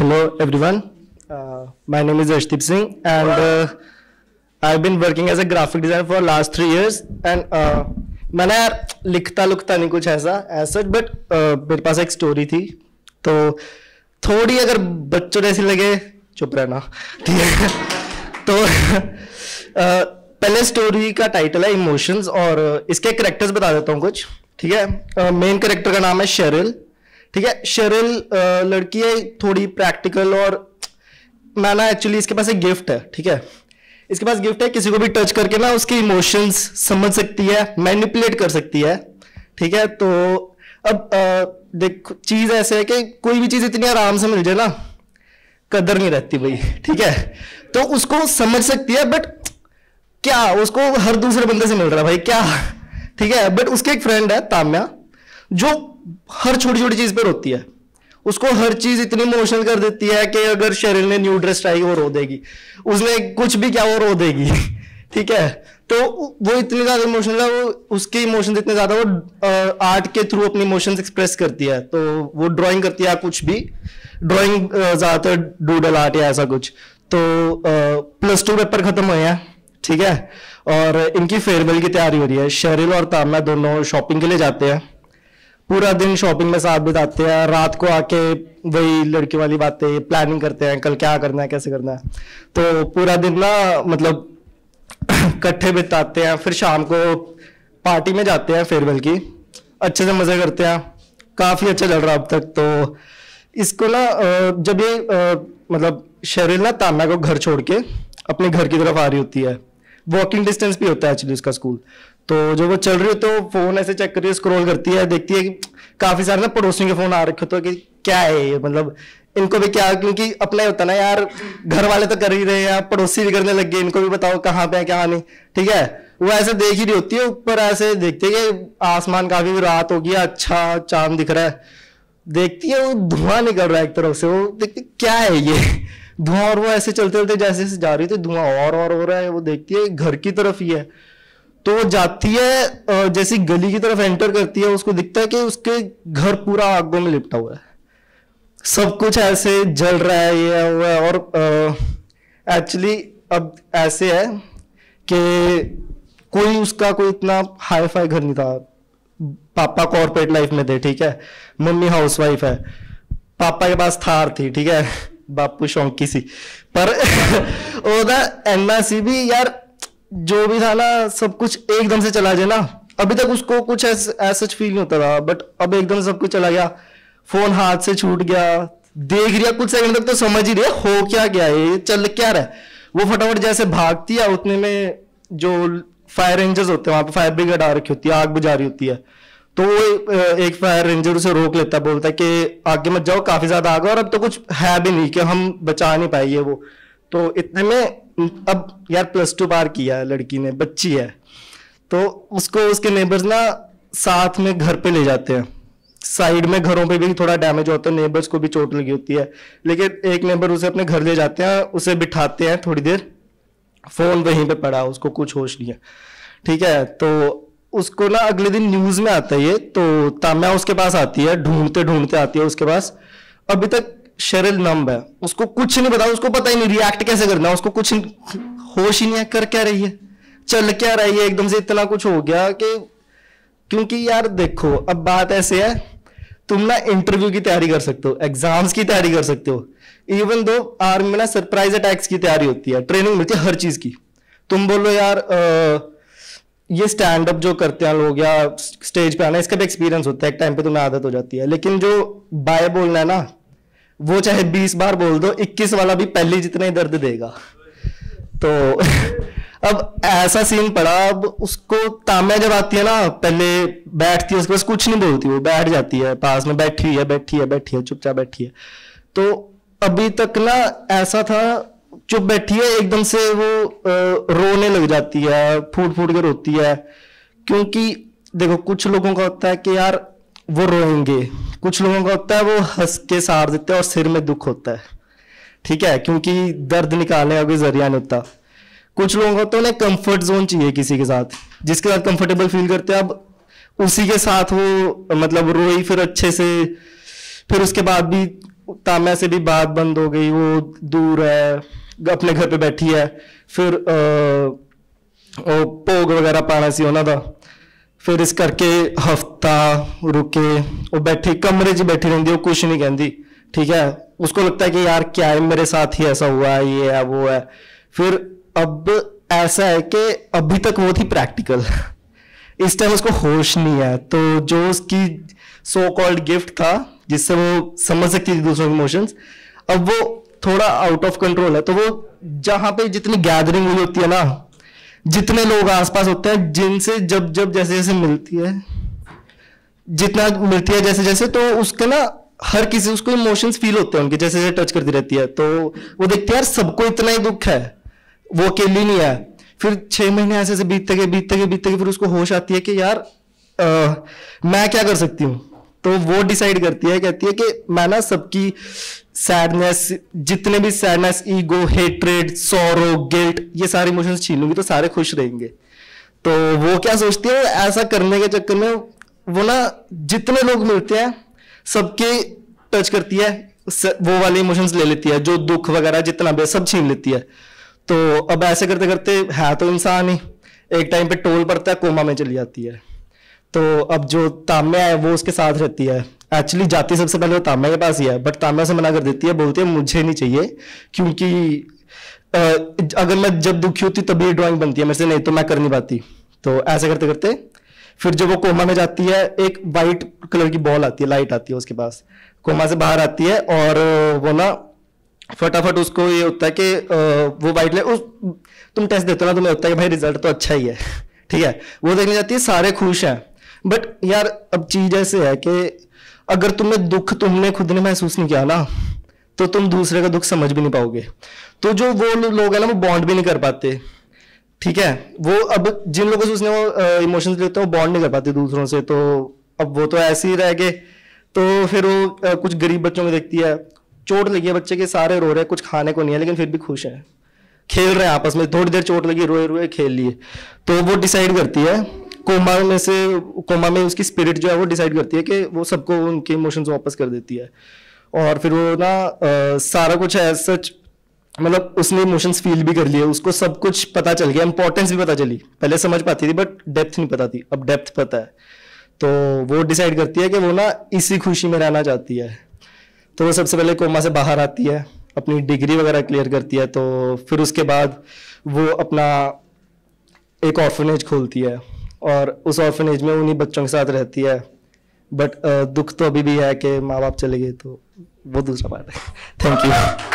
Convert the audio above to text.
Hello everyone, my name is Arshdeep Singh and I've been working as a graphic designer for last 3 years and मैंने यार लिखता नहीं कुछ ऐसा such but मेरे पास एक स्टोरी थी तो थोड़ी अगर बच्चों जैसी लगे चुप रहना ठीक है तो पहले स्टोरी का टाइटल है इमोशंस और इसके कैरेक्टर्स बता देता हूँ कुछ ठीक है। मेन कैरेक्टर का नाम है शेरिल ठीक है। शेरिल लड़की है थोड़ी प्रैक्टिकल और मैं ना एक्चुअली इसके पास एक गिफ्ट है ठीक है। इसके पास गिफ्ट है किसी को भी टच करके ना उसके इमोशंस समझ सकती है मैनिपुलेट कर सकती है ठीक है। तो अब देख चीज ऐसे है कि कोई भी चीज इतनी आराम से मिल जाए ना कदर नहीं रहती भाई ठीक है। तो उसको समझ सकती है बट क्या उसको हर दूसरे बंदे से मिल रहा है भाई क्या ठीक है। बट उसके एक फ्रेंड है ताम्या जो हर छोटी छोटी चीज पे रोती है। उसको हर चीज इतनी इमोशनल कर देती है कि अगर शेरिल ने न्यू ड्रेस ट्राई वो रो देगी, उसने कुछ भी क्या वो रो देगी ठीक है। तो वो इतनी ज्यादा इमोशनल है, वो उसके इमोशंस इतने ज्यादा वो आर्ट के थ्रू अपने इमोशंस एक्सप्रेस करती है। तो वो ड्राइंग करती है कुछ भी ड्राइंग ज्यादातर डूडल आर्ट या ऐसा कुछ। तो +2 पेपर खत्म हुए हैं ठीक है और इनकी फेयरवेल की तैयारी हो रही है। शेरिल और ताम्या दोनों शॉपिंग के लिए जाते हैं, पूरा दिन शॉपिंग में साथ बिताते हैं, रात को आके वही लड़की वाली बातें प्लानिंग करते हैं कल क्या करना है कैसे करना है। तो पूरा दिन ना मतलब इकट्ठे बिताते हैं, फिर शाम को पार्टी में जाते हैं फेयरवेल की, अच्छे से मजे करते हैं, काफी अच्छा चल रहा है अब तक। तो इसको ना जब ये मतलब शेरिल ना ताम्या को घर छोड़ के अपने घर की तरफ आ रही होती है, वॉकिंग डिस्टेंस भी होता है एक्चुअली उसका स्कूल। तो जो वो चल रही है तो फोन ऐसे चेक कर रही है, स्क्रॉल करती है, देखती है कि काफी सारे ना पड़ोसियों के फोन आ रखे तो कि क्या है ये मतलब इनको भी क्या, क्योंकि अपना ही होता ना यार घर वाले तो कर ही रहे हैं पड़ोसी भी करने लग गए, इनको भी बताओ कहाँ पे है कहाँ नहीं ठीक है। वो ऐसे देख ही रही होती है ऊपर, ऐसे देखते है कि आसमान काफी रात हो गया, अच्छा चांद दिख रहा है, देखती है वो धुआं निकल रहा है एक तरफ से, वो देखती क्या है ये धुआं, और वो ऐसे चलते चलते जैसे जैसे जा रही थी धुआं और हो रहा है, वो देखती है घर की तरफ ही है। तो वो जाती है जैसी गली की तरफ एंटर करती है, उसको दिखता है कि उसके घर पूरा आगों में लिपटा हुआ है, सब कुछ ऐसे जल रहा है ये हुआ है। और एक्चुअली अब ऐसे है कि कोई उसका कोई इतना हाई फाई घर नहीं था, पापा कॉर्पोरेट लाइफ में थे ठीक है, मम्मी हाउसवाइफ है, पापा के पास थार थी ठीक है, बापू शौकी सी पर ओदा एन्ना सी भी यार जो भी था ना सब कुछ एकदम से चला जाए ना। अभी तक उसको कुछ ऐसा फील नहीं होता था बट अब एकदम सब कुछ चला गया, फोन हाथ से छूट गया, देख रहा कुछ सेकंड तक तो समझ ही रही हो क्या गया ये चल क्या रहा है। वो फटाफट जैसे भागती है, उतने में जो फायर रेंजर्स होते हैं वहां पे फायर ब्रिगेड आ रखी होती है, आग बुझा रही होती है। तो वो एक फायर रेंजर उसे रोक लेता है, बोलता है कि आगे मत जाओ काफी ज्यादा आग और अब तो कुछ है भी नहीं कि हम बचा नहीं पाएंगे वो। तो इतने में अब यार +2 पार किया है लड़की ने, बच्ची है, तो उसको उसके नेबर्स ना साथ में घर पे ले जाते हैं। साइड में घरों पे भी थोड़ा डैमेज होता है, नेबर्स को भी चोट लगी होती है, लेकिन एक नेबर उसे अपने घर ले जाते हैं, उसे बिठाते हैं थोड़ी देर, फोन वहीं पे पड़ा, उसको कुछ होश नहीं है ठीक है। तो उसको ना अगले दिन न्यूज में आता है ये, तो ताम्या उसके पास आती है, ढूंढते ढूंढते आती है उसके पास। अभी तक शेरिल नंब है, उसको कुछ नहीं पता, उसको पता ही नहीं रिएक्ट कैसे करना, उसको कुछ होश ही नहीं है कर क्या रही है चल क्या रही है, एकदम से इतना कुछ हो गया कि क्योंकि यार देखो अब बात ऐसे है, तुम ना इंटरव्यू की तैयारी कर सकते हो, एग्जाम्स की तैयारी कर सकते हो, इवन दो आर्मी में ना सरप्राइज अटैक्स की तैयारी होती है, ट्रेनिंग मिलती है हर चीज की। तुम बोलो यार ये स्टैंड अप जो करते हैं लोग या स्टेज पे आना, इसका भी एक्सपीरियंस होता है, एक टाइम पे तुम्हें आदत हो जाती है, लेकिन जो बाय बोलना है ना वो चाहे 20 बार बोल दो, 21 वाला भी पहले जितना ही दर्द देगा। तो अब ऐसा सीन पड़ा, अब उसको ताम्या जब आती है ना पहले बैठती है, उसके पास कुछ नहीं बोलती, वो बैठ जाती है पास में, बैठी है चुपचाप बैठी है। तो अभी तक ना ऐसा था चुप बैठी है, एकदम से वो रोने लग जाती है, फूट फूट के रोती है। क्योंकि देखो कुछ लोगों का होता है कि यार वो रोएंगे, कुछ लोगों का होता है वो हंस के सार देते हैं और सिर में दुख होता है ठीक है, क्योंकि दर्द निकालने का कोई जरिया नहीं होता। कुछ लोगों को तो उन्हें कंफर्ट जोन चाहिए किसी के साथ, जिसके साथ कंफर्टेबल फील करते हैं, अब उसी के साथ वो मतलब रोई फिर अच्छे से, फिर उसके बाद भी ताम्या से भी बात बंद हो गई, वो दूर है, अपने घर पे बैठी है। फिर वो भोग वगैरह पाना सी होना था। फिर इस करके हफ्ता रुके, वो बैठी कमरे 'ਚ बैठी रहती, वो कुछ नहीं कहती, ठीक है। उसको लगता है कि यार क्या है, मेरे साथ ही ऐसा हुआ है, ये है वो है। फिर अब ऐसा है कि अभी तक वो थी प्रैक्टिकल, इस टाइम उसको होश नहीं है। तो जो उसकी सो कॉल्ड गिफ्ट था जिससे वो समझ सकती थी दूसरों के इमोशंस, अब वो थोड़ा आउट ऑफ कंट्रोल है। तो वो जहां पे जितनी गैदरिंग हुई होती है ना, जितने लोग आसपास होते हैं, जिनसे जब जब जैसे जैसे मिलती है, जितना मिलती है जैसे जैसे, तो उसके ना हर किसी उसको इमोशंस फील होते हैं उनके, जैसे जैसे टच करती रहती है। तो वो देखती है यार सबको इतना ही दुख है, वो अकेली नहीं है। फिर 6 महीने ऐसे ऐसे बीतते गए, फिर उसको होश आती है कि यार मैं क्या कर सकती हूँ। तो वो डिसाइड करती है, कहती है कि मैं ना सबकी सैडनेस, जितने भी sadness, ego, hatred, sorrow, guilt, ये सारे इमोशंस छीन लूंगी तो सारे खुश रहेंगे। तो वो क्या सोचती है, ऐसा करने के चक्कर में वो ना जितने लोग मिलते हैं सबके टच करती है, वो वाले इमोशंस ले लेती है, जो दुख वगैरह जितना भी सब छीन लेती है। तो अब ऐसे करते करते है तो इंसान ही, एक टाइम पे टोल पड़ता है, कोमा में चली जाती है। तो अब जो ताम्या है वो उसके साथ रहती है। एक्चुअली जाती सबसे पहले वो ताम्या के पास ही है, बट ताम्या से मना कर देती है, बोलती है मुझे नहीं चाहिए, क्योंकि अगर मैं जब दुखी होती तभी ड्राइंग बनती है मेरे से, नहीं तो मैं कर नहीं पाती। तो ऐसे करते करते फिर जब वो कोमा में जाती है, एक वाइट कलर की बॉल आती है, लाइट आती है उसके पास, कोमा से बाहर आती है, और वो ना फटाफट उसको ये होता है कि वो वाइट लाइट, तुम टेस्ट देते हो ना, तुम्हें होता है कि भाई रिजल्ट तो अच्छा ही है, ठीक है। वो देखने जाती है, सारे खुश हैं, बट यार अब चीज ऐसे है कि अगर तुम्हें दुख तुमने खुद ने महसूस नहीं किया ना, तो तुम दूसरे का दुख समझ भी नहीं पाओगे। तो जो वो लोग हैं ना, वो बॉन्ड भी नहीं कर पाते, ठीक है। वो अब जिन लोगों से उसने वो इमोशंस लेते हैं, वो बॉन्ड नहीं कर पाते दूसरों से। तो अब वो तो ऐसे ही रह गए। तो फिर वो कुछ गरीब बच्चों को देखती है, चोट लगी है बच्चे के, सारे रो रहे हैं, कुछ खाने को नहीं है, लेकिन फिर भी खुश है, खेल रहे हैं आपस में, थोड़ी देर चोट लगी, रोए रोए खेल लिए। तो वो डिसाइड करती है, कोमा में उसकी स्पिरिट जो है वो डिसाइड करती है कि वो सबको उनके इमोशंस वापस कर देती है। और फिर वो ना सारा कुछ है सच, मतलब उसने इमोशंस फील भी कर लिए, उसको सब कुछ पता चल गया, इंपॉर्टेंस भी पता चली। पहले समझ पाती थी बट डेप्थ नहीं पता थी, अब डेप्थ पता है। तो वो डिसाइड करती है कि वो ना इसी खुशी में रहना चाहती है। तो वो सबसे पहले कोमा से बाहर आती है, अपनी डिग्री वगैरह क्लियर करती है। तो फिर उसके बाद वो अपना एक ऑर्फनेज खोलती है, और उस ऑर्फनेज में उन्हीं बच्चों के साथ रहती है। बट दुख तो अभी भी है कि माँ बाप चले गए, तो वो दूसरा पार्ट है। Thank you.